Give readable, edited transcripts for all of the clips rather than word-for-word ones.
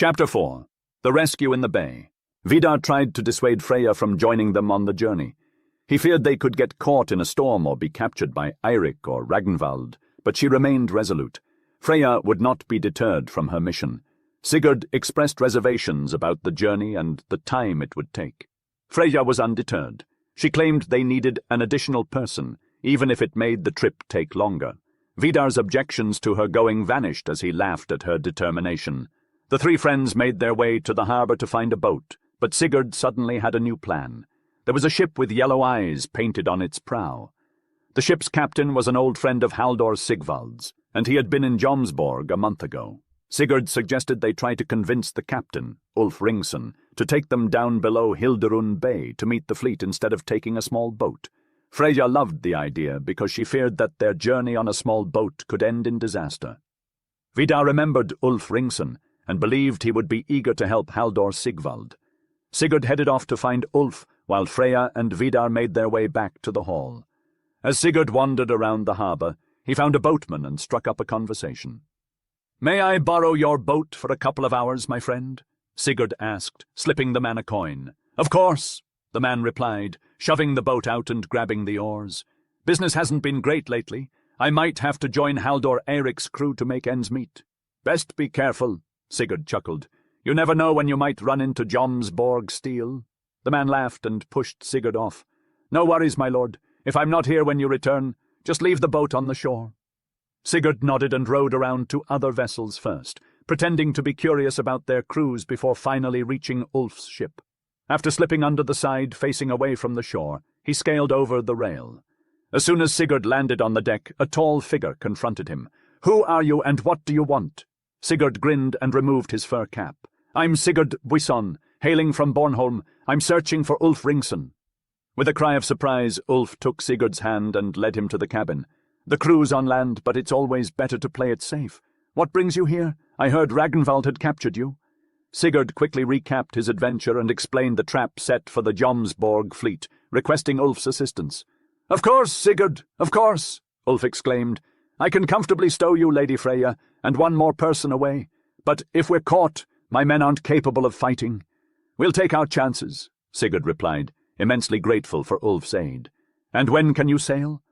Chapter 4. The Rescue in the Bay. Vidar tried to dissuade Freya from joining them on the journey. He feared they could get caught in a storm or be captured by Eirik or Ragnvald, but she remained resolute. Freya would not be deterred from her mission. Sigurd expressed reservations about the journey and the time it would take. Freya was undeterred. She claimed they needed an additional person, even if it made the trip take longer. Vidar's objections to her going vanished as he laughed at her determination. The three friends made their way to the harbour to find a boat, but Sigurd suddenly had a new plan. There was a ship with yellow eyes painted on its prow. The ship's captain was an old friend of Haldor Sigvald's, and he had been in Jomsborg a month ago. Sigurd suggested they try to convince the captain, Ulf Ringsson, to take them down below Hilderun Bay to meet the fleet instead of taking a small boat. Freya loved the idea because she feared that their journey on a small boat could end in disaster. Vidar remembered Ulf Ringsson and believed he would be eager to help Haldor Sigvald. Sigurd headed off to find Ulf, while Freya and Vidar made their way back to the hall. As Sigurd wandered around the harbour, he found a boatman and struck up a conversation. "May I borrow your boat for a couple of hours, my friend?" Sigurd asked, slipping the man a coin. "Of course," the man replied, shoving the boat out and grabbing the oars. "Business hasn't been great lately. I might have to join Haldor Eirik's crew to make ends meet." "Best be careful," Sigurd chuckled. "You never know when you might run into Jomsborg steel." The man laughed and pushed Sigurd off. "No worries, my lord. If I'm not here when you return, just leave the boat on the shore." Sigurd nodded and rowed around to other vessels first, pretending to be curious about their crews before finally reaching Ulf's ship. After slipping under the side facing away from the shore, he scaled over the rail. As soon as Sigurd landed on the deck, a tall figure confronted him. "Who are you and what do you want?" Sigurd grinned and removed his fur cap. "I'm Sigurd Buisson, hailing from Bornholm. I'm searching for Ulf Ringsson." With a cry of surprise, Ulf took Sigurd's hand and led him to the cabin. "The crew's on land, but it's always better to play it safe. What brings you here? I heard Ragnvald had captured you." Sigurd quickly recapped his adventure and explained the trap set for the Jomsborg fleet, requesting Ulf's assistance. "Of course, Sigurd, of course," Ulf exclaimed. "I can comfortably stow you, Lady Freya, and one more person away. But if we're caught, my men aren't capable of fighting." "We'll take our chances," Sigurd replied, immensely grateful for Ulf's aid. "And when can you sail?"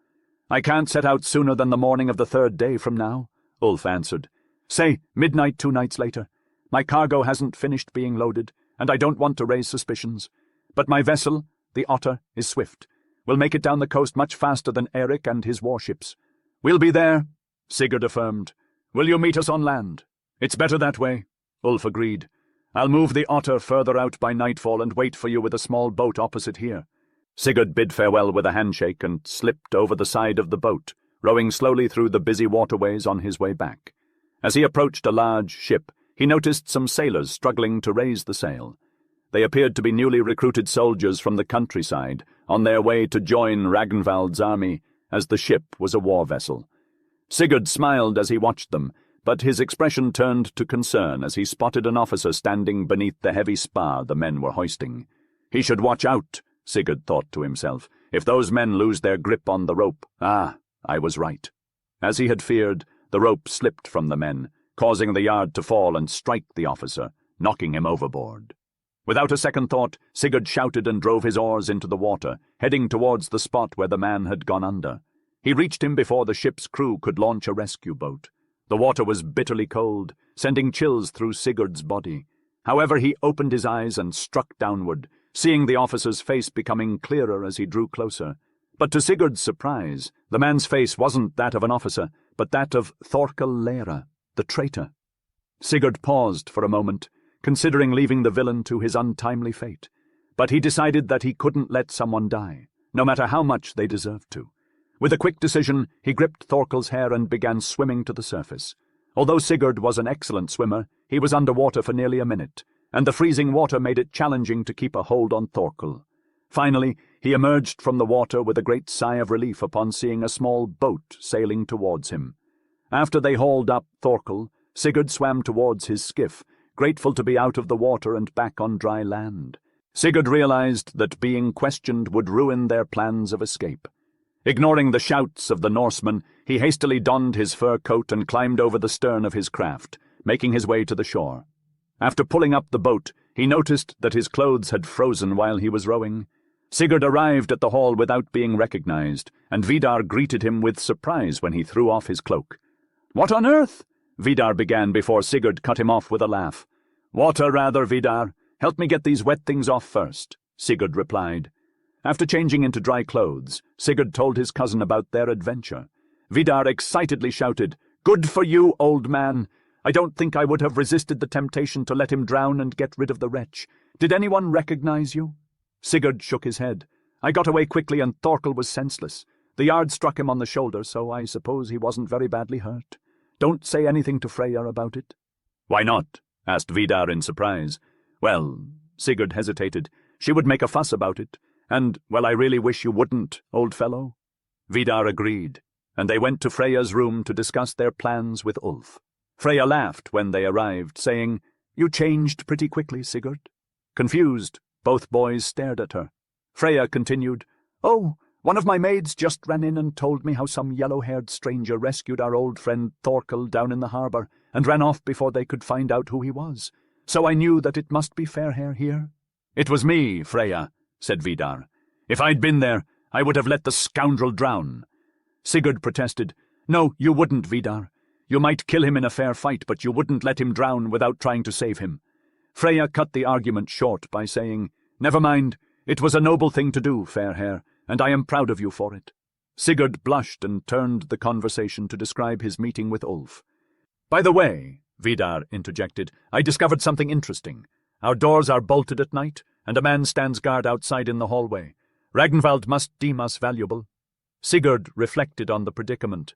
"I can't set out sooner than the morning of the third day from now," Ulf answered. "Say midnight 2 nights later. My cargo hasn't finished being loaded, and I don't want to raise suspicions. But my vessel, the Otter, is swift. We'll make it down the coast much faster than Eirik and his warships." "We'll be there," Sigurd affirmed. "Will you meet us on land?" "It's better that way," Ulf agreed. "I'll move the Otter further out by nightfall and wait for you with a small boat opposite here." Sigurd bid farewell with a handshake and slipped over the side of the boat, rowing slowly through the busy waterways on his way back. As he approached a large ship, he noticed some sailors struggling to raise the sail. They appeared to be newly recruited soldiers from the countryside, on their way to join Ragnvald's army, as the ship was a war vessel. Sigurd smiled as he watched them, but his expression turned to concern as he spotted an officer standing beneath the heavy spar the men were hoisting. He should watch out, Sigurd thought to himself. If those men lose their grip on the rope, I was right. As he had feared, the rope slipped from the men, causing the yard to fall and strike the officer, knocking him overboard. Without a second thought, Sigurd shouted and drove his oars into the water, heading towards the spot where the man had gone under. He reached him before the ship's crew could launch a rescue boat. The water was bitterly cold, sending chills through Sigurd's body. However, he opened his eyes and struck downward, seeing the officer's face becoming clearer as he drew closer. But to Sigurd's surprise, the man's face wasn't that of an officer, but that of Thorkel Lera, the traitor. Sigurd paused for a moment, considering leaving the villain to his untimely fate. But he decided that he couldn't let someone die, no matter how much they deserved to. With a quick decision, he gripped Thorkel's hair and began swimming to the surface. Although Sigurd was an excellent swimmer, he was underwater for nearly a minute, and the freezing water made it challenging to keep a hold on Thorkel. Finally, he emerged from the water with a great sigh of relief upon seeing a small boat sailing towards him. After they hauled up Thorkel, Sigurd swam towards his skiff, grateful to be out of the water and back on dry land. Sigurd realized that being questioned would ruin their plans of escape. Ignoring the shouts of the Norsemen, he hastily donned his fur coat and climbed over the stern of his craft, making his way to the shore. After pulling up the boat, he noticed that his clothes had frozen while he was rowing. Sigurd arrived at the hall without being recognized, and Vidar greeted him with surprise when he threw off his cloak. "What on earth?" Vidar began before Sigurd cut him off with a laugh. "Water, rather, Vidar. Help me get these wet things off first," Sigurd replied. After changing into dry clothes, Sigurd told his cousin about their adventure. Vidar excitedly shouted, "Good for you, old man! I don't think I would have resisted the temptation to let him drown and get rid of the wretch. Did anyone recognize you?" Sigurd shook his head. "I got away quickly and Thorkel was senseless. The yard struck him on the shoulder, so I suppose he wasn't very badly hurt. Don't say anything to Freya about it." "Why not?" asked Vidar in surprise. "Well," Sigurd hesitated, "she would make a fuss about it. And, well, I really wish you wouldn't, old fellow." Vidar agreed, and they went to Freya's room to discuss their plans with Ulf. Freya laughed when they arrived, saying, "You changed pretty quickly, Sigurd." Confused, both boys stared at her. Freya continued, "Oh, one of my maids just ran in and told me how some yellow-haired stranger rescued our old friend Thorkel down in the harbour and ran off before they could find out who he was. So I knew that it must be Fairhair here." "It was me, Freya," said Vidar. "If I'd been there, I would have let the scoundrel drown." Sigurd protested. "No, you wouldn't, Vidar. You might kill him in a fair fight, but you wouldn't let him drown without trying to save him." Freya cut the argument short by saying, "Never mind, it was a noble thing to do, Fairhair, and I am proud of you for it." Sigurd blushed and turned the conversation to describe his meeting with Ulf. "By the way," Vidar interjected, "I discovered something interesting. Our doors are bolted at night, and a man stands guard outside in the hallway. Ragnvald must deem us valuable." Sigurd reflected on the predicament.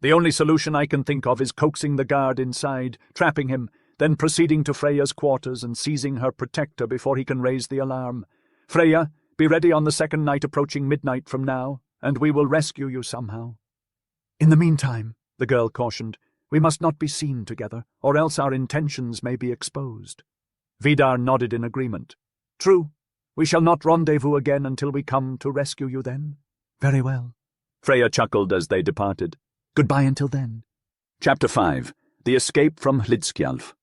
"The only solution I can think of is coaxing the guard inside, trapping him, then proceeding to Freya's quarters and seizing her protector before he can raise the alarm. Freya, be ready on the second night approaching midnight from now, and we will rescue you somehow." "In the meantime," the girl cautioned, "we must not be seen together, or else our intentions may be exposed." Vidar nodded in agreement. "True. We shall not rendezvous again until we come to rescue you then." "Very well." Freya chuckled as they departed. "Goodbye until then." Chapter 5. The Escape from Hlidskjalf.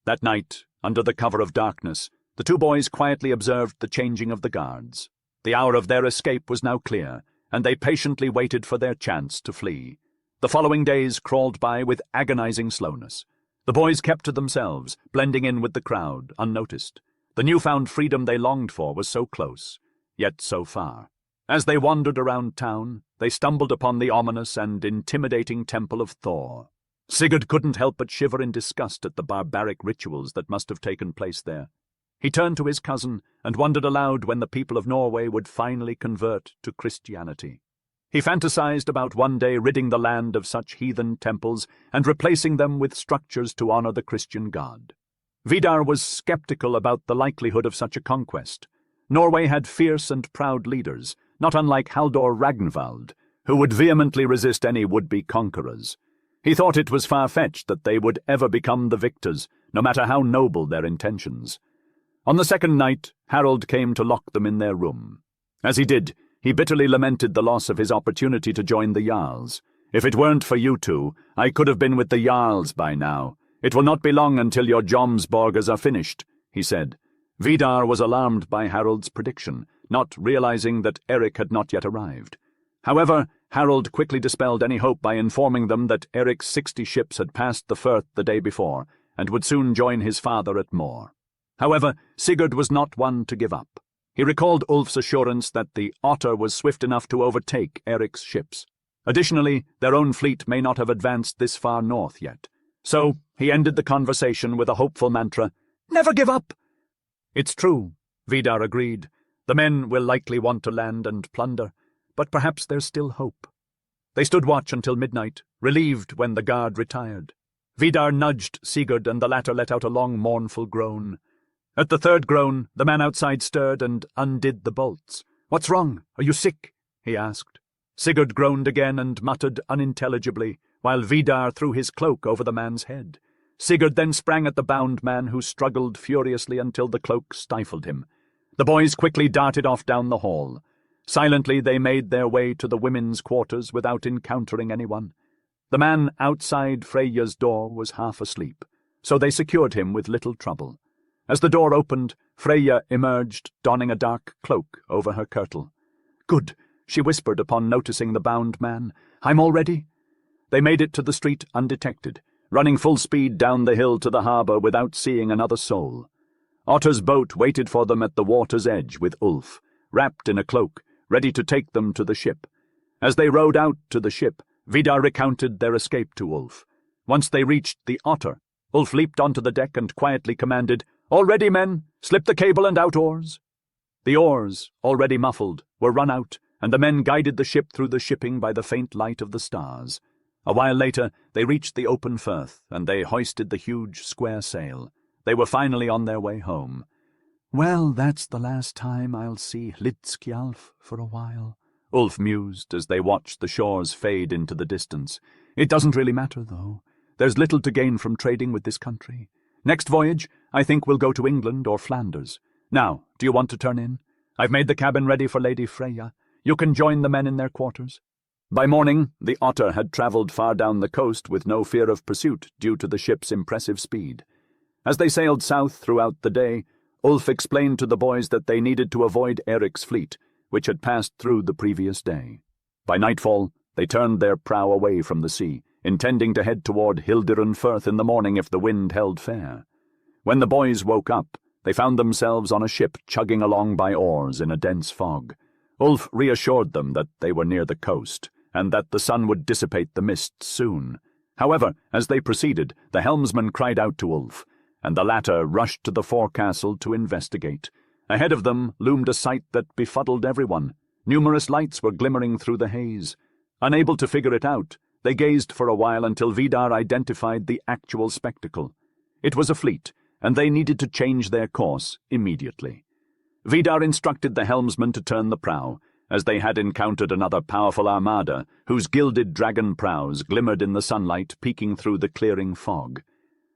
That night, under the cover of darkness, the two boys quietly observed the changing of the guards. The hour of their escape was now clear, and they patiently waited for their chance to flee. The following days crawled by with agonizing slowness. The boys kept to themselves, blending in with the crowd, unnoticed. The newfound freedom they longed for was so close, yet so far. As they wandered around town, they stumbled upon the ominous and intimidating temple of Thor. Sigurd couldn't help but shiver in disgust at the barbaric rituals that must have taken place there. He turned to his cousin and wondered aloud when the people of Norway would finally convert to Christianity. He fantasized about one day ridding the land of such heathen temples and replacing them with structures to honor the Christian God. Vidar was skeptical about the likelihood of such a conquest. Norway had fierce and proud leaders, not unlike Halldor Ragnvald, who would vehemently resist any would-be conquerors. He thought it was far-fetched that they would ever become the victors, no matter how noble their intentions. On the second night, Harold came to lock them in their room. As he did, he bitterly lamented the loss of his opportunity to join the Jarls. "If it weren't for you two, I could have been with the Jarls by now. It will not be long until your Jomsborgers are finished," he said. Vidar was alarmed by Harold's prediction, not realizing that Eric had not yet arrived. However, Harold quickly dispelled any hope by informing them that Eric's 60 ships had passed the Firth the day before, and would soon join his father at Moor. However, Sigurd was not one to give up. He recalled Ulf's assurance that the Otter was swift enough to overtake Eric's ships. Additionally, their own fleet may not have advanced this far north yet. So he ended the conversation with a hopeful mantra, "Never give up!" "It's true," Vidar agreed. "The men will likely want to land and plunder, but perhaps there's still hope." They stood watch until midnight, relieved when the guard retired. Vidar nudged Sigurd, and the latter let out a long, mournful groan. At the third groan, the man outside stirred and undid the bolts. "What's wrong? Are you sick?" he asked. Sigurd groaned again and muttered unintelligibly, while Vidar threw his cloak over the man's head. Sigurd then sprang at the bound man, who struggled furiously until the cloak stifled him. The boys quickly darted off down the hall. Silently they made their way to the women's quarters without encountering anyone. The man outside Freya's door was half asleep. so they secured him with little trouble. As the door opened, Freyja emerged, donning a dark cloak over her kirtle. "Good," she whispered upon noticing the bound man. "I'm all ready." They made it to the street undetected, running full speed down the hill to the harbour without seeing another soul. Otter's boat waited for them at the water's edge with Ulf, wrapped in a cloak, ready to take them to the ship. As they rowed out to the ship, Vidar recounted their escape to Ulf. Once they reached the Otter, Ulf leaped onto the deck and quietly commanded, "All ready, men! Slip the cable and out oars!" The oars, already muffled, were run out, and the men guided the ship through the shipping by the faint light of the stars. A while later, they reached the open firth, and they hoisted the huge square sail. They were finally on their way home. "Well, that's the last time I'll see Hlidskjalf for a while," Ulf mused as they watched the shores fade into the distance. "It doesn't really matter, though. There's little to gain from trading with this country. Next voyage, I think we'll go to England or Flanders. Now, do you want to turn in? I've made the cabin ready for Lady Freyja. You can join the men in their quarters." By morning, the Otter had travelled far down the coast with no fear of pursuit due to the ship's impressive speed. As they sailed south throughout the day, Ulf explained to the boys that they needed to avoid Eric's fleet, which had passed through the previous day. By nightfall, they turned their prow away from the sea, intending to head toward Hildirun Firth in the morning if the wind held fair. When the boys woke up, they found themselves on a ship chugging along by oars in a dense fog. Ulf reassured them that they were near the coast, and that the sun would dissipate the mists soon. However, as they proceeded, the helmsman cried out to Ulf, and the latter rushed to the forecastle to investigate. Ahead of them loomed a sight that befuddled everyone. Numerous lights were glimmering through the haze. Unable to figure it out, they gazed for a while until Vidar identified the actual spectacle. It was a fleet, and they needed to change their course immediately. Vidar instructed the helmsman to turn the prow, as they had encountered another powerful armada, whose gilded dragon prows glimmered in the sunlight peeking through the clearing fog.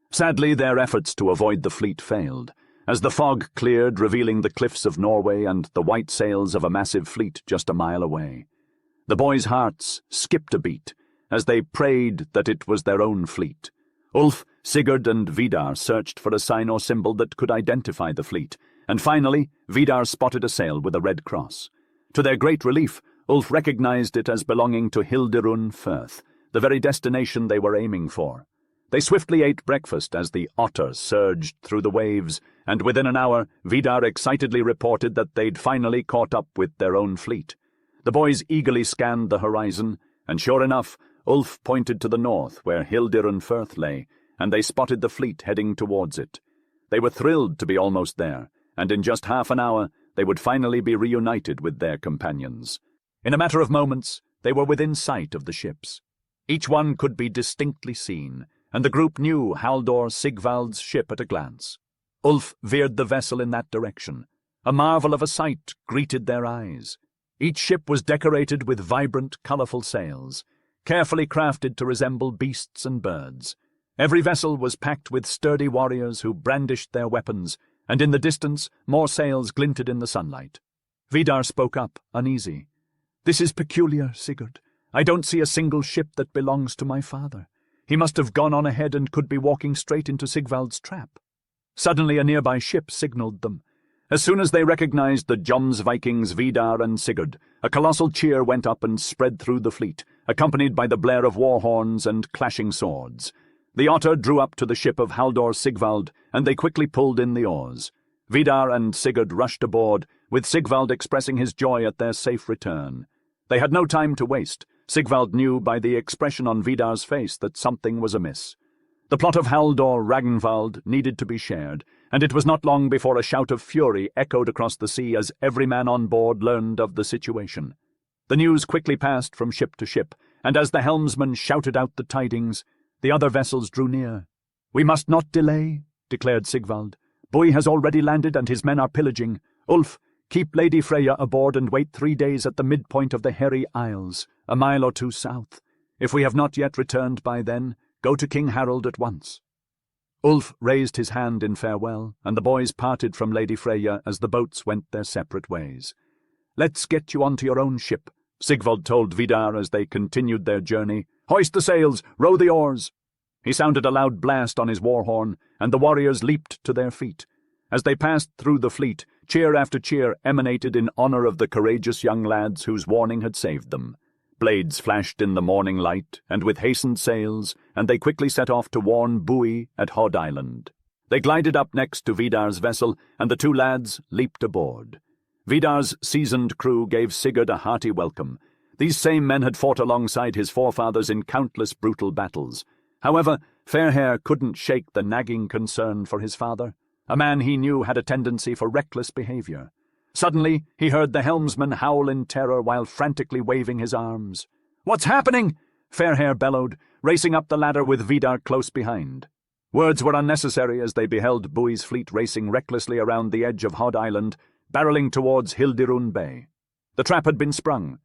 Sadly, their efforts to avoid the fleet failed, as the fog cleared, revealing the cliffs of Norway and the white sails of a massive fleet just a mile away. The boys' hearts skipped a beat, as they prayed that it was their own fleet. Ulf, Sigurd, and Vidar searched for a sign or symbol that could identify the fleet, and finally Vidar spotted a sail with a red cross. To their great relief, Ulf recognized it as belonging to Hildirun Firth, the very destination they were aiming for. They swiftly ate breakfast as the Otter surged through the waves, and within an hour Vidar excitedly reported that they'd finally caught up with their own fleet. The boys eagerly scanned the horizon, and sure enough, Ulf pointed to the north where Hildirun Firth lay, and they spotted the fleet heading towards it. They were thrilled to be almost there, and in just half an hour they would finally be reunited with their companions. In a matter of moments, they were within sight of the ships. Each one could be distinctly seen, and the group knew Haldor Sigvald's ship at a glance. Ulf veered the vessel in that direction. A marvel of a sight greeted their eyes. Each ship was decorated with vibrant, colourful sails, carefully crafted to resemble beasts and birds. Every vessel was packed with sturdy warriors who brandished their weapons, and in the distance more sails glinted in the sunlight. Vidar spoke up, uneasy. "This is peculiar, Sigurd. I don't see a single ship that belongs to my father. He must have gone on ahead and could be walking straight into Sigvald's trap." Suddenly a nearby ship signalled them. As soon as they recognized the Jomsvikings Vidar and Sigurd, a colossal cheer went up and spread through the fleet, accompanied by the blare of war horns and clashing swords. The Otter drew up to the ship of Haldor Sigvald, and they quickly pulled in the oars. Vidar and Sigurd rushed aboard, with Sigvald expressing his joy at their safe return. They had no time to waste. Sigvald knew by the expression on Vidar's face that something was amiss. The plot of Haldor Ragnvald needed to be shared, and it was not long before a shout of fury echoed across the sea as every man on board learned of the situation. The news quickly passed from ship to ship, and as the helmsman shouted out the tidings, the other vessels drew near. "We must not delay," declared Sigvald. "Bui has already landed and his men are pillaging. Ulf, keep Lady Freyja aboard and wait 3 days at the midpoint of the Hairy Isles, a mile or 2 south. If we have not yet returned by then, go to King Harold at once." Ulf raised his hand in farewell, and the boys parted from Lady Freyja as the boats went their separate ways. "Let's get you onto your own ship," Sigvald told Vidar as they continued their journey. "Hoist the sails, row the oars." He sounded a loud blast on his war horn, and the warriors leaped to their feet. As they passed through the fleet, cheer after cheer emanated in honor of the courageous young lads whose warning had saved them. Blades flashed in the morning light, and with hastened sails, and they quickly set off to warn buoy at Hod Island. They glided up next to Vidar's vessel, and the two lads leaped aboard. Vidar's seasoned crew gave Sigurd a hearty welcome. These same men had fought alongside his forefathers in countless brutal battles. However, Fairhair couldn't shake the nagging concern for his father. A man he knew had a tendency for reckless behavior. Suddenly, he heard the helmsman howl in terror while frantically waving his arms. "What's happening?" Fairhair bellowed, racing up the ladder with Vidar close behind. Words were unnecessary as they beheld Buoy's fleet racing recklessly around the edge of Hod Island, barreling towards Hildirun Bay. The trap had been sprung.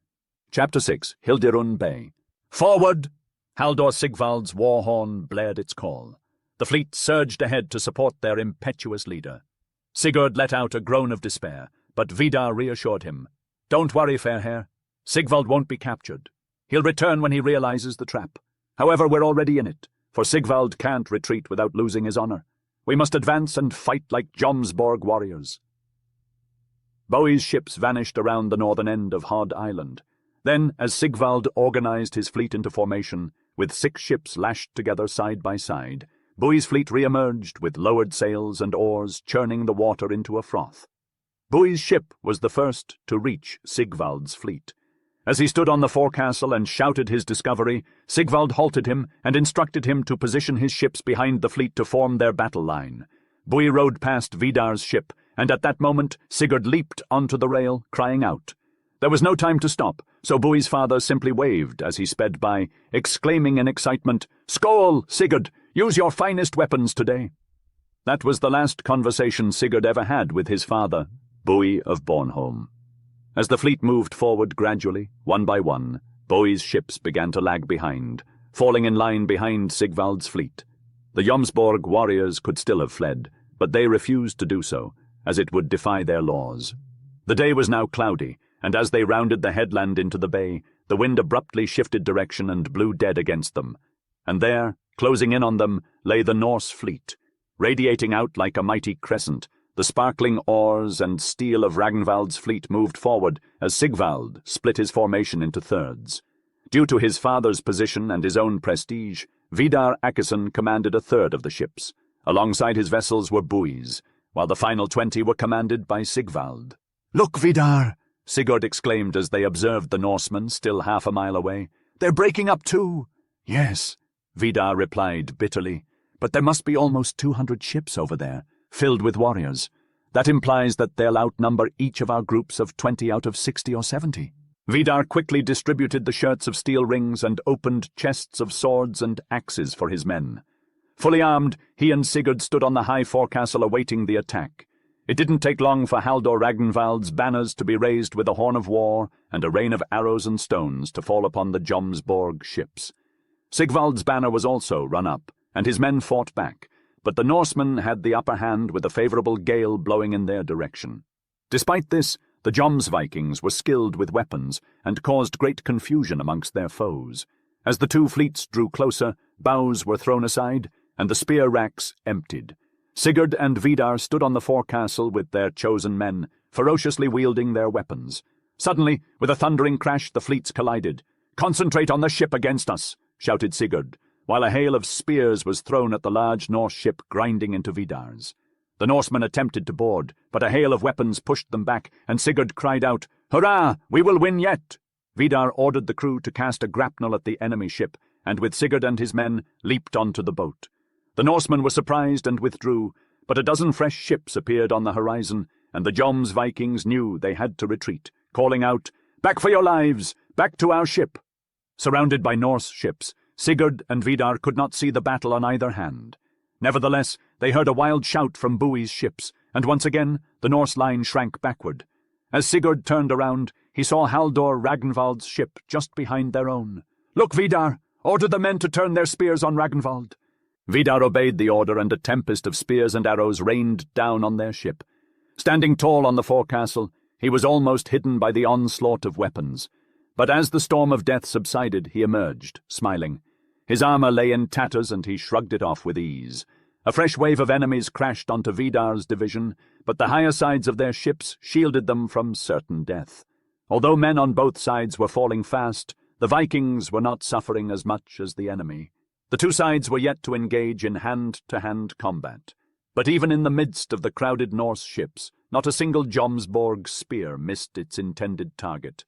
Chapter 6, Hildirun Bay. "Forward!" Haldor Sigvald's war horn blared its call. The fleet surged ahead to support their impetuous leader. Sigurd let out a groan of despair, but Vidar reassured him. "Don't worry, Fairhair. Sigvald won't be captured. He'll return when he realizes the trap. However, we're already in it, for Sigvald can't retreat without losing his honor. We must advance and fight like Jomsborg warriors." Buoy's ships vanished around the northern end of Hod Island. Then, as Sigvald organized his fleet into formation, with 6 ships lashed together side by side, Buoy's fleet re-emerged with lowered sails and oars churning the water into a froth. Buoy's ship was the first to reach Sigvald's fleet. As he stood on the forecastle and shouted his discovery, Sigvald halted him and instructed him to position his ships behind the fleet to form their battle line. Buoy rowed past Vidar's ship, and at that moment Sigurd leaped onto the rail, crying out. There was no time to stop, so Buoy's father simply waved as he sped by, exclaiming in excitement, "Skål, Sigurd! Use your finest weapons today." That was the last conversation Sigurd ever had with his father, Buoy of Bornholm. As the fleet moved forward gradually, one by one, Buoy's ships began to lag behind, falling in line behind Sigvald's fleet. The Jomsborg warriors could still have fled, but they refused to do so, as it would defy their laws. The day was now cloudy, and as they rounded the headland into the bay, the wind abruptly shifted direction and blew dead against them. And there, closing in on them, lay the Norse fleet. Radiating out like a mighty crescent, the sparkling oars and steel of Ragnvald's fleet moved forward as Sigvald split his formation into thirds. Due to his father's position and his own prestige, Vidar Akesson commanded a third of the ships. Alongside his vessels were buoys, while the final 20 were commanded by Sigvald. "Look, Vidar!" Sigurd exclaimed as they observed the Norsemen still half a mile away. "They're breaking up too." "Yes," Vidar replied bitterly, "but there must be almost 200 ships over there, filled with warriors. That implies that they'll outnumber each of our groups of 20 out of 60 or 70. Vidar quickly distributed the shirts of steel rings and opened chests of swords and axes for his men. Fully armed, he and Sigurd stood on the high forecastle awaiting the attack. It didn't take long for Haldor Ragnvald's banners to be raised with a horn of war and a rain of arrows and stones to fall upon the Jomsborg ships. Sigvald's banner was also run up, and his men fought back, but the Norsemen had the upper hand with a favorable gale blowing in their direction. Despite this, the Vikings were skilled with weapons and caused great confusion amongst their foes. As the two fleets drew closer, bows were thrown aside, and the spear racks emptied. Sigurd and Vidar stood on the forecastle with their chosen men, ferociously wielding their weapons. Suddenly, with a thundering crash, the fleets collided. "Concentrate on the ship against us," shouted Sigurd, while a hail of spears was thrown at the large Norse ship grinding into Vidar's. The Norsemen attempted to board, but a hail of weapons pushed them back, and Sigurd cried out, "Hurrah! We will win yet!" Vidar ordered the crew to cast a grapnel at the enemy ship, and with Sigurd and his men, leaped onto the boat. The Norsemen were surprised and withdrew, but a dozen fresh ships appeared on the horizon, and the Vikings knew they had to retreat, calling out, "Back for your lives! Back to our ship!" Surrounded by Norse ships, Sigurd and Vidar could not see the battle on either hand. Nevertheless, they heard a wild shout from Buoy's ships, and once again the Norse line shrank backward. As Sigurd turned around, he saw Haldor Ragnvald's ship just behind their own. "Look, Vidar! Order the men to turn their spears on Ragnvald." Vidar obeyed the order, and a tempest of spears and arrows rained down on their ship. Standing tall on the forecastle, he was almost hidden by the onslaught of weapons. But as the storm of death subsided, he emerged, smiling. His armor lay in tatters and he shrugged it off with ease. A fresh wave of enemies crashed onto Vidar's division, but the higher sides of their ships shielded them from certain death. Although men on both sides were falling fast, the Vikings were not suffering as much as the enemy. The two sides were yet to engage in hand-to-hand combat. But even in the midst of the crowded Norse ships, not a single Jomsborg spear missed its intended target.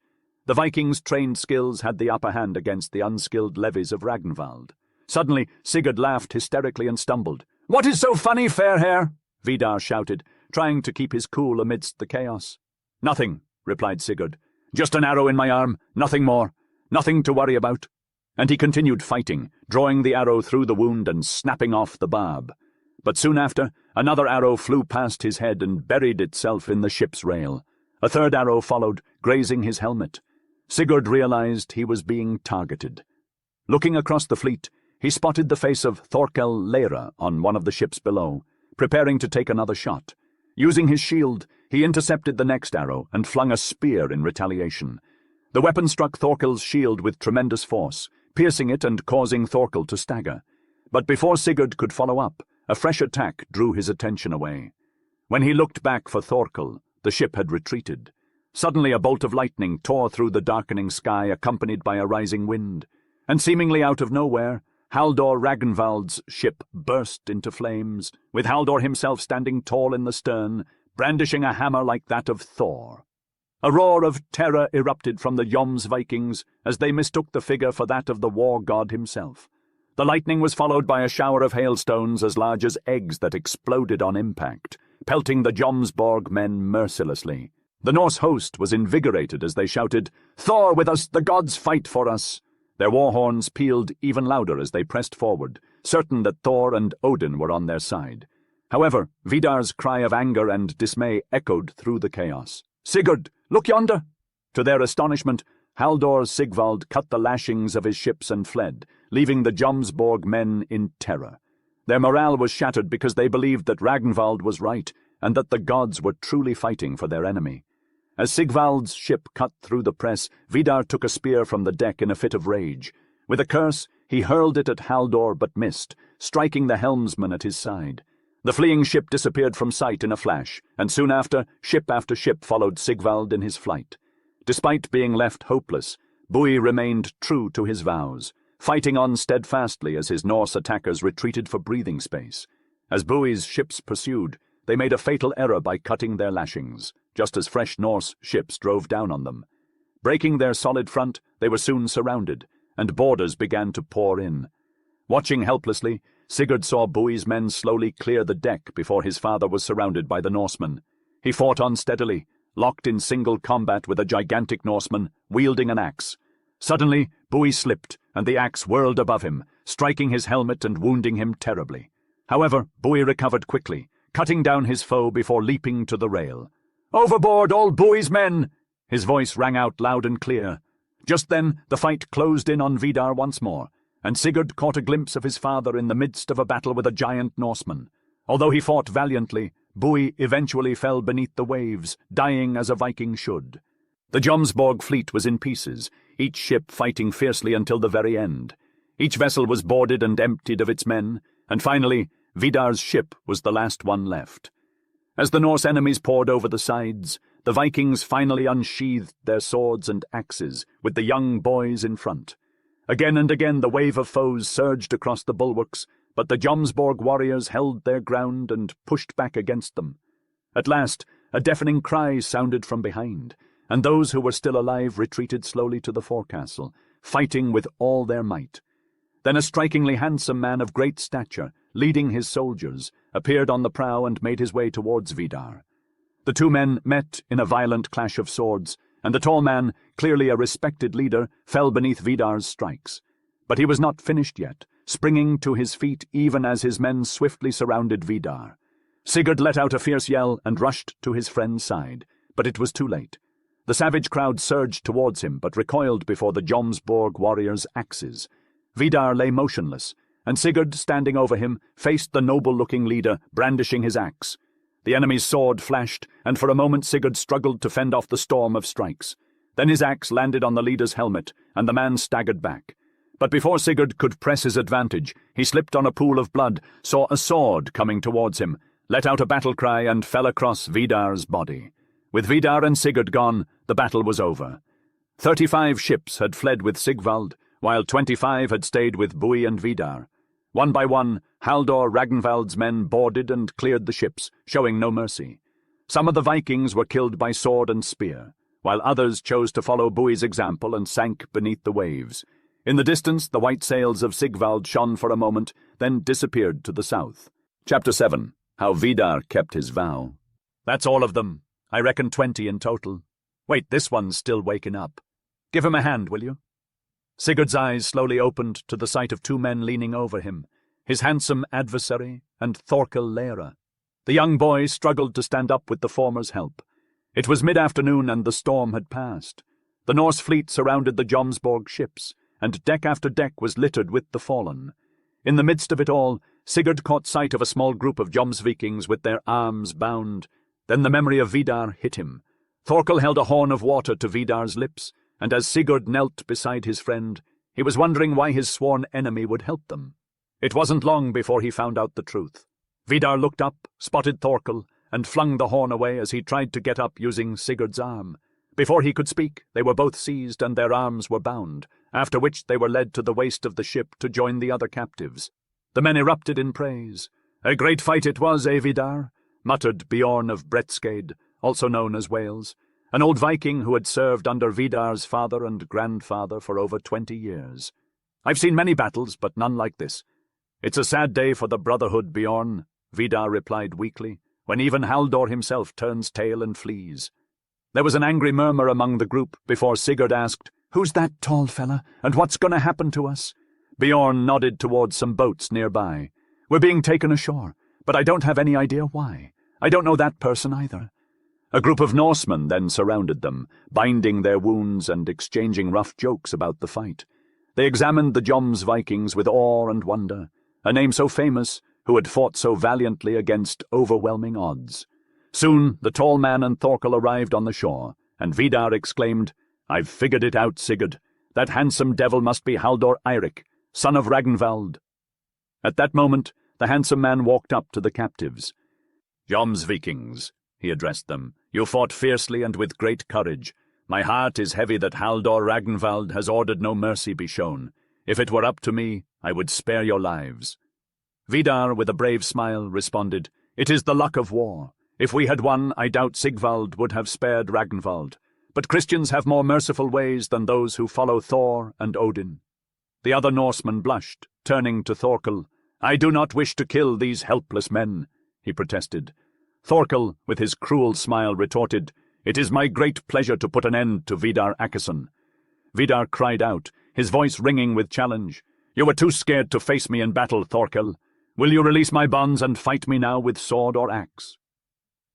The Vikings' trained skills had the upper hand against the unskilled levies of Ragnvald. Suddenly, Sigurd laughed hysterically and stumbled. "What is so funny, fair hair?" Vidar shouted, trying to keep his cool amidst the chaos. "Nothing," replied Sigurd. "Just an arrow in my arm, nothing more. Nothing to worry about." And he continued fighting, drawing the arrow through the wound and snapping off the barb. But soon after, another arrow flew past his head and buried itself in the ship's rail. A third arrow followed, grazing his helmet. Sigurd realized he was being targeted. Looking across the fleet, he spotted the face of Thorkel Leira on one of the ships below, preparing to take another shot. Using his shield, he intercepted the next arrow and flung a spear in retaliation. The weapon struck Thorkel's shield with tremendous force, piercing it and causing Thorkel to stagger. But before Sigurd could follow up, a fresh attack drew his attention away. When he looked back for Thorkel, the ship had retreated. Suddenly a bolt of lightning tore through the darkening sky, accompanied by a rising wind. And seemingly out of nowhere, Halldor Ragnvald's ship burst into flames, with Halldor himself standing tall in the stern, brandishing a hammer like that of Thor. A roar of terror erupted from the Jomsvikings as they mistook the figure for that of the war god himself. The lightning was followed by a shower of hailstones as large as eggs that exploded on impact, pelting the Jomsborg men mercilessly. The Norse host was invigorated as they shouted, "Thor with us, the gods fight for us!" Their war horns pealed even louder as they pressed forward, certain that Thor and Odin were on their side. However, Vidar's cry of anger and dismay echoed through the chaos. "Sigurd, look yonder!" To their astonishment, Halldor Sigvald cut the lashings of his ships and fled, leaving the Jomsborg men in terror. Their morale was shattered because they believed that Ragnvald was right and that the gods were truly fighting for their enemy. As Sigvald's ship cut through the press, Vidar took a spear from the deck in a fit of rage. With a curse, he hurled it at Halldor but missed, striking the helmsman at his side. The fleeing ship disappeared from sight in a flash, and soon after ship followed Sigvald in his flight. Despite being left hopeless, Bui remained true to his vows, fighting on steadfastly as his Norse attackers retreated for breathing space. As Bui's ships pursued, they made a fatal error by cutting their lashings, just as fresh Norse ships drove down on them. Breaking their solid front, they were soon surrounded, and boarders began to pour in. Watching helplessly, Sigurd saw Bui's men slowly clear the deck before his father was surrounded by the Norsemen. He fought on steadily, locked in single combat with a gigantic Norseman, wielding an axe. Suddenly, Bui slipped, and the axe whirled above him, striking his helmet and wounding him terribly. However, Bui recovered quickly, cutting down his foe before leaping to the rail. "Overboard, all Bui's men!" His voice rang out loud and clear. Just then, the fight closed in on Vidar once more, and Sigurd caught a glimpse of his father in the midst of a battle with a giant Norseman. Although he fought valiantly, Bui eventually fell beneath the waves, dying as a Viking should. The Jomsborg fleet was in pieces, each ship fighting fiercely until the very end. Each vessel was boarded and emptied of its men, and finally, Vidar's ship was the last one left. As the Norse enemies poured over the sides, the Vikings finally unsheathed their swords and axes, with the young boys in front. Again and again the wave of foes surged across the bulwarks, but the Jomsborg warriors held their ground and pushed back against them. At last, a deafening cry sounded from behind, and those who were still alive retreated slowly to the forecastle, fighting with all their might. Then a strikingly handsome man of great stature, leading his soldiers, appeared on the prow and made his way towards Vidar. The two men met in a violent clash of swords, and the tall man, clearly a respected leader, fell beneath Vidar's strikes. But he was not finished yet, springing to his feet even as his men swiftly surrounded Vidar. Sigurd let out a fierce yell and rushed to his friend's side, but it was too late. The savage crowd surged towards him, but recoiled before the Jomsborg warriors' axes. Vidar lay motionless, and Sigurd, standing over him, faced the noble-looking leader, brandishing his axe. The enemy's sword flashed, and for a moment Sigurd struggled to fend off the storm of strikes. Then his axe landed on the leader's helmet, and the man staggered back. But before Sigurd could press his advantage, he slipped on a pool of blood, saw a sword coming towards him, let out a battle cry and fell across Vidar's body. With Vidar and Sigurd gone, the battle was over. 35 ships had fled with Sigvald, while 25 had stayed with Bui and Vidar. One by one, Haldor Ragnvald's men boarded and cleared the ships, showing no mercy. Some of the Vikings were killed by sword and spear, while others chose to follow Bui's example and sank beneath the waves. In the distance, the white sails of Sigvald shone for a moment, then disappeared to the south. Chapter 7. How Vidar Kept His Vow. That's all of them. I reckon 20 in total. Wait, this one's still waking up. Give him a hand, will you? Sigurd's eyes slowly opened to the sight of 2 men leaning over him, his handsome adversary and Thorkel Lera. The young boy struggled to stand up with the former's help. It was mid-afternoon and the storm had passed. The Norse fleet surrounded the Jomsborg ships, and deck after deck was littered with the fallen. In the midst of it all, Sigurd caught sight of a small group of Jomsvikings with their arms bound. Then the memory of Vidar hit him. Thorkel held a horn of water to Vidar's lips, and as Sigurd knelt beside his friend, he was wondering why his sworn enemy would help them. It wasn't long before he found out the truth. Vidar looked up, spotted Thorkel, and flung the horn away as he tried to get up using Sigurd's arm. Before he could speak, they were both seized and their arms were bound, after which they were led to the waist of the ship to join the other captives. The men erupted in praise. "A great fight it was, Vidar," muttered Bjorn of Bretskade, also known as Wales, an old Viking who had served under Vidar's father and grandfather for over 20 years. "I've seen many battles, but none like this." "It's a sad day for the Brotherhood, Bjorn," Vidar replied weakly, "when even Haldor himself turns tail and flees." There was an angry murmur among the group before Sigurd asked, "Who's that tall fella, and what's going to happen to us?" Bjorn nodded towards some boats nearby. "We're being taken ashore, but I don't have any idea why. I don't know that person either." A group of Norsemen then surrounded them, binding their wounds and exchanging rough jokes about the fight. They examined the Joms Vikings with awe and wonder, a name so famous, who had fought so valiantly against overwhelming odds. Soon the tall man and Thorkel arrived on the shore, and Vidar exclaimed, "I've figured it out, Sigurd. That handsome devil must be Haldor Eirik, son of Ragnvald." At that moment, the handsome man walked up to the captives. "Jomsvikings," he addressed them, "you fought fiercely and with great courage. My heart is heavy that Haldor Ragnvald has ordered no mercy be shown. If it were up to me, I would spare your lives." Vidar, with a brave smile, responded, "It is the luck of war. If we had won, I doubt Sigvald would have spared Ragnvald. But Christians have more merciful ways than those who follow Thor and Odin." The other Norseman blushed, turning to Thorkel. "I do not wish to kill these helpless men," he protested. Thorkel, with his cruel smile, retorted, "It is my great pleasure to put an end to Vidar Akesson." Vidar cried out, his voice ringing with challenge. "You were too scared to face me in battle, Thorkel. Will you release my bonds and fight me now with sword or axe?"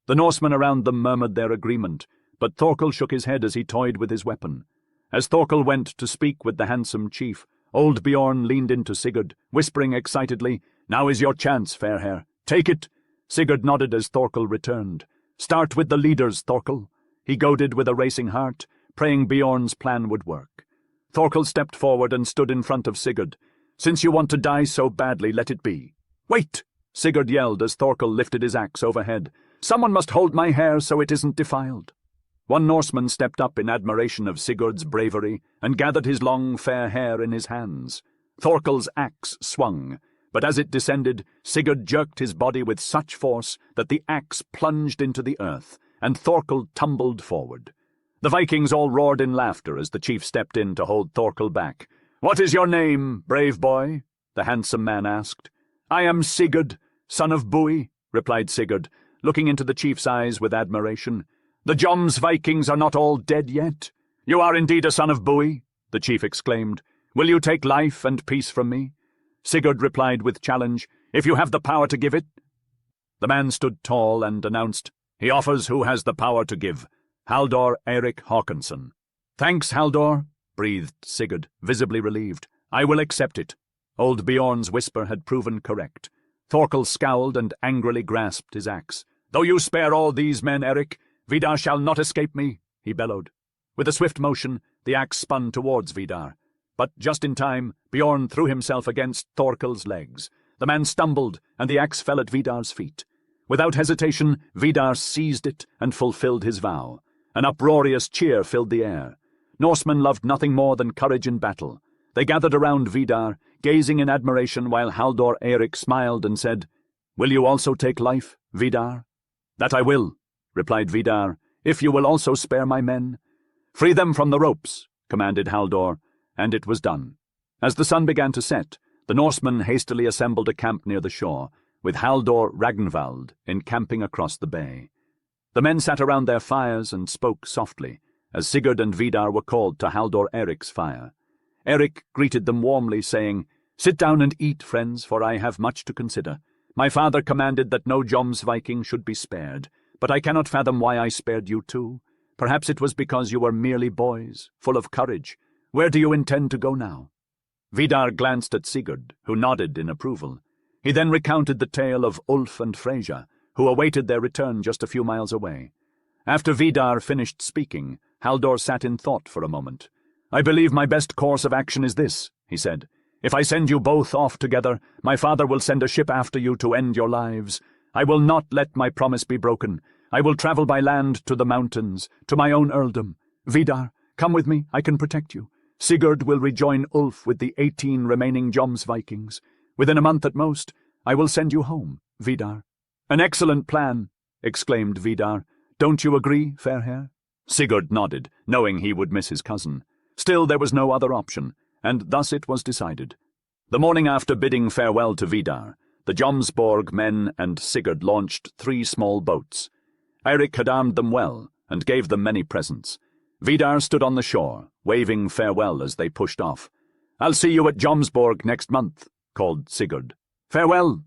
The Norsemen around them murmured their agreement, but Thorkel shook his head as he toyed with his weapon. As Thorkel went to speak with the handsome chief, old Bjorn leaned into Sigurd, whispering excitedly, "Now is your chance, fair hair. Take it." Sigurd nodded as Thorkel returned. "Start with the leaders, Thorkel," he goaded with a racing heart, praying Bjorn's plan would work. Thorkel stepped forward and stood in front of Sigurd. "Since you want to die so badly, let it be." "Wait!" Sigurd yelled as Thorkel lifted his axe overhead. "Someone must hold my hair so it isn't defiled." One Norseman stepped up in admiration of Sigurd's bravery and gathered his long, fair hair in his hands. Thorkel's axe swung, but as it descended, Sigurd jerked his body with such force that the axe plunged into the earth, and Thorkel tumbled forward. The Vikings all roared in laughter as the chief stepped in to hold Thorkel back. "What is your name, brave boy?" the handsome man asked. "I am Sigurd, son of Bui," replied Sigurd, looking into the chief's eyes with admiration. "The Joms Vikings are not all dead yet." "You are indeed a son of Bui," the chief exclaimed. "Will you take life and peace from me?" Sigurd replied with challenge, "If you have the power to give it." The man stood tall and announced, "He offers who has the power to give, Haldor Eirik Håkonsson." "Thanks, Haldor," breathed Sigurd, visibly relieved. "I will accept it." Old Bjorn's whisper had proven correct. Thorkel scowled and angrily grasped his axe. "Though you spare all these men, Eirik, Vidar shall not escape me," he bellowed. With a swift motion, the axe spun towards Vidar. But just in time, Bjorn threw himself against Thorkel's legs. The man stumbled, and the axe fell at Vidar's feet. Without hesitation, Vidar seized it and fulfilled his vow. An uproarious cheer filled the air. Norsemen loved nothing more than courage in battle. They gathered around Vidar, gazing in admiration while Haldor Eirik smiled and said, "Will you also take life, Vidar?" "That I will," replied Vidar, "if you will also spare my men." "Free them from the ropes," commanded Haldor, and it was done. As the sun began to set, the Norsemen hastily assembled a camp near the shore, with Haldor Ragnvald encamping across the bay. The men sat around their fires and spoke softly, as Sigurd and Vidar were called to Haldor Eirik's fire. Eirik greeted them warmly, saying, "Sit down and eat, friends, for I have much to consider. My father commanded that no Viking should be spared, but I cannot fathom why I spared you too. Perhaps it was because you were merely boys, full of courage. Where do you intend to go now?" Vidar glanced at Sigurd, who nodded in approval. He then recounted the tale of Ulf and Freyja, who awaited their return just a few miles away. After Vidar finished speaking, Haldor sat in thought for a moment. "I believe my best course of action is this," he said. "If I send you both off together, my father will send a ship after you to end your lives. I will not let my promise be broken. I will travel by land to the mountains, to my own earldom. Vidar, come with me, I can protect you. Sigurd will rejoin Ulf with the 18 remaining Vikings. Within a month at most, I will send you home, Vidar." "An excellent plan," exclaimed Vidar. "Don't you agree, Fairhair?" Sigurd nodded, knowing he would miss his cousin. Still, there was no other option, and thus it was decided. The morning after bidding farewell to Vidar, the Jomsborg men and Sigurd launched 3 small boats. Eirik had armed them well, and gave them many presents. Vidar stood on the shore, waving farewell as they pushed off. "I'll see you at Jomsborg next month," called Sigurd. "Farewell!"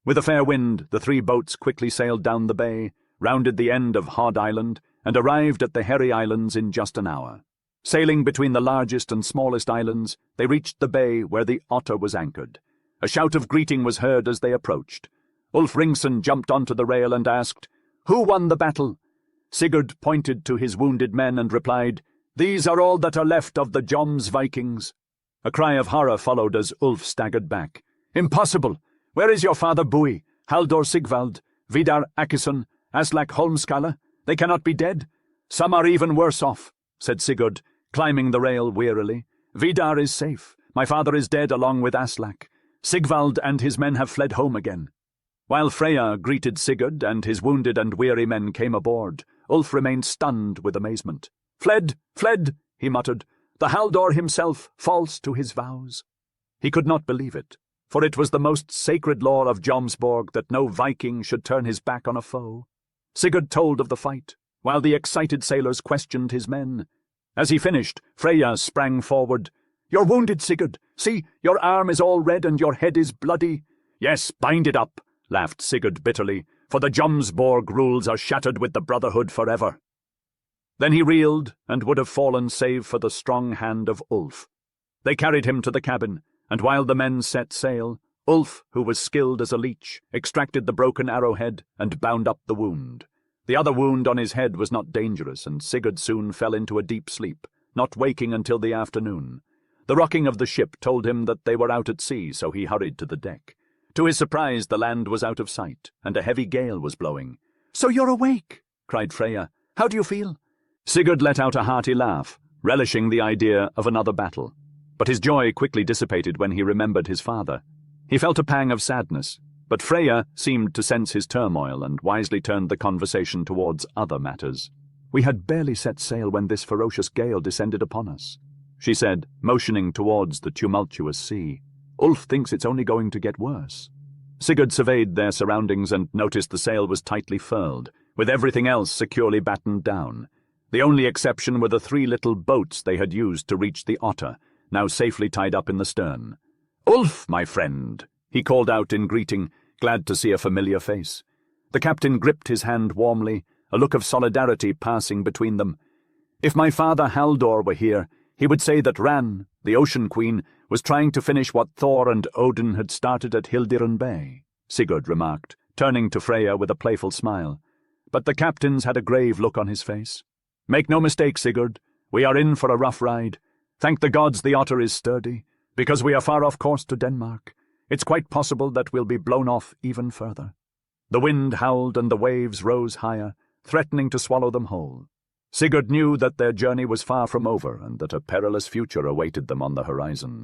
With a fair wind, the 3 boats quickly sailed down the bay, rounded the end of Hod Island, and arrived at the Hairy Islands in just an hour. Sailing between the largest and smallest islands, they reached the bay where the Otter was anchored. A shout of greeting was heard as they approached. Ulf Ringsson jumped onto the rail and asked, "Who won the battle?" Sigurd pointed to his wounded men and replied, "These are all that are left of the Vikings." A cry of horror followed as Ulf staggered back. "Impossible! Where is your father Bui, Haldor Sigvald, Vidar Akison, Aslak Holmskala? They cannot be dead. Some are even worse off," said Sigurd, climbing the rail wearily. "Vidar is safe. My father is dead along with Aslak. Sigvald and his men have fled home again." While Freyja greeted Sigurd and his wounded and weary men came aboard, Ulf remained stunned with amazement. "Fled, fled," he muttered. "The Haldor himself, false to his vows." He could not believe it, for it was the most sacred law of Jomsborg that no Viking should turn his back on a foe. Sigurd told of the fight, while the excited sailors questioned his men. As he finished, Freyja sprang forward. "You're wounded, Sigurd. See, your arm is all red and your head is bloody." "Yes, bind it up," laughed Sigurd bitterly, "for the Jomsborg rules are shattered with the Brotherhood forever." Then he reeled and would have fallen save for the strong hand of Ulf. They carried him to the cabin, and while the men set sail, Ulf, who was skilled as a leech, extracted the broken arrowhead and bound up the wound. The other wound on his head was not dangerous, and Sigurd soon fell into a deep sleep, not waking until the afternoon. The rocking of the ship told him that they were out at sea, so he hurried to the deck. To his surprise, the land was out of sight, and a heavy gale was blowing. "So you're awake!" cried Freyja. "How do you feel?" Sigurd let out a hearty laugh, relishing the idea of another battle. But his joy quickly dissipated when he remembered his father. He felt a pang of sadness, but Freyja seemed to sense his turmoil and wisely turned the conversation towards other matters. "We had barely set sail when this ferocious gale descended upon us," she said, motioning towards the tumultuous sea. "Ulf thinks it's only going to get worse." Sigurd surveyed their surroundings and noticed the sail was tightly furled, with everything else securely battened down. The only exception were the 3 little boats they had used to reach the Otter, now safely tied up in the stern. "Ulf, my friend," he called out in greeting, glad to see a familiar face. The captain gripped his hand warmly, a look of solidarity passing between them. "If my father Haldor were here, he would say that Ran, the Ocean Queen, was trying to finish what Thor and Odin had started at Hildiran Bay," Sigurd remarked, turning to Freyja with a playful smile. But the captain's had a grave look on his face. "Make no mistake, Sigurd. We are in for a rough ride. Thank the gods the otter is sturdy, because we are far off course to Denmark. It's quite possible that we'll be blown off even further." The wind howled and the waves rose higher, threatening to swallow them whole. Sigurd knew that their journey was far from over and that a perilous future awaited them on the horizon.